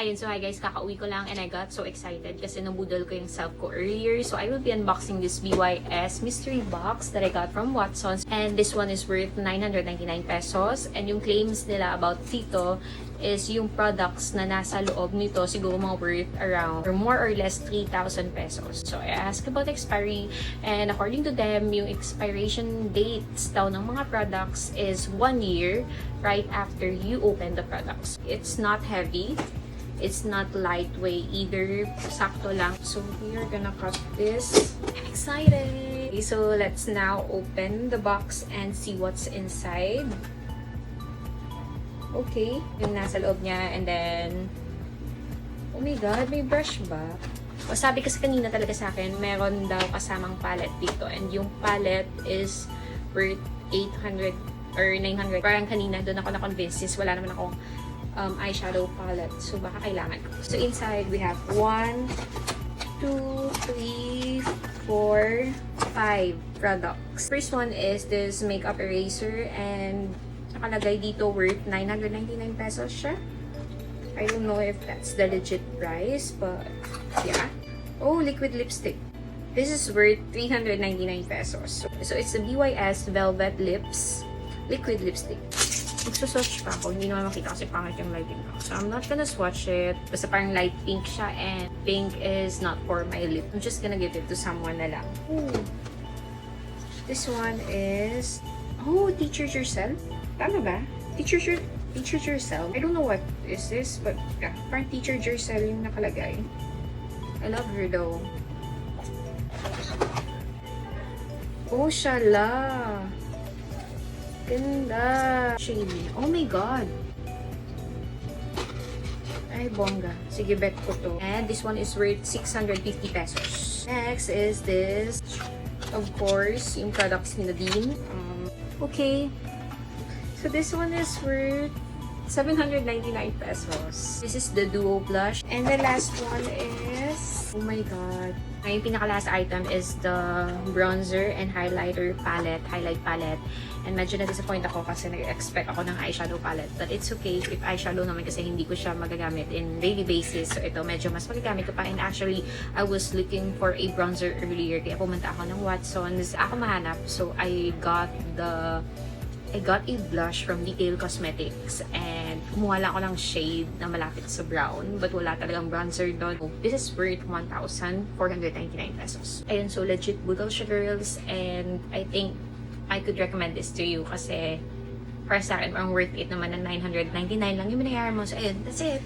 Ayun, so hi guys, kakauwi ko lang and I got so excited kasi nabudol ko yung self ko earlier. So I will be unboxing this BYS mystery box that I got from Watsons. And this one is worth 999 pesos. And yung claims nila about dito is yung products na nasa loob nito siguro mga worth around or more or less 3,000 pesos. So I asked about expiry and according to them, yung expiration dates daw ng mga products is 1 year right after you open the products. It's not heavy. It's not lightweight either. Sakto lang. So we are gonna cut this. I'm excited! Okay, so let's now open the box and see what's inside. Okay, yung nasa loob niya, and then oh my god, may brush ba? O sabi kasi kanina talaga sa akin, meron daw kasamang palette dito, and yung palette is worth 800 or 900. Parang kanina doon ako na-convince since wala naman akong eyeshadow palette, so baka kailangan ko. So inside we have 1, 2, 3, 4, 5 products. First one is this makeup eraser, and nakalagay dito worth 999 pesos siya. I don't know if that's the legit price, but yeah. Oh, liquid lipstick. This is worth 399 pesos. So it's the BYS Velvet Lips liquid lipstick. Magsuswatch pa ako. Hindi naman makita kasi pangit yung lighting ko. So I'm not gonna swatch it. Basta parang light pink siya, and pink is not for my lip. I'm just gonna give it to someone na lang. Ooh. This one is Teach Yourself. Tama ba? Teach Yourself. I don't know what is this, but yeah, parang Teach Yourself yung nakalagay. I love her though. Oh, shala. Ganda. Shady. Oh my god. Ay, bongga. Sige, bet ko to. And this one is worth 650 pesos. Next is this. Of course, yung products ni Nadine. Okay. So this one is worth 799 pesos. This is the Duo Blush. And the last one is, oh my god. Yung pinaka-last item is the bronzer and highlight palette. And medyo na-disappoint ako kasi nag-expect ako ng eyeshadow palette. But it's okay if eyeshadow naman kasi hindi ko siya magagamit in daily basis. So ito, medyo mas magagamit ko pa. And actually, I was looking for a bronzer earlier. Kaya pumunta ako ng Watsons. Ako mahanap. So I got a blush from Detail Cosmetics, and kumuha lang ako ng shade na malapit sa brown, but wala talagang bronzer doon. This is worth 1,499 pesos. Ayun, so legit budol siya, girls, and I think I could recommend this to you kasi para sa akin, parang worth it naman na 999 lang yung binayaran mo. So ayun, that's it.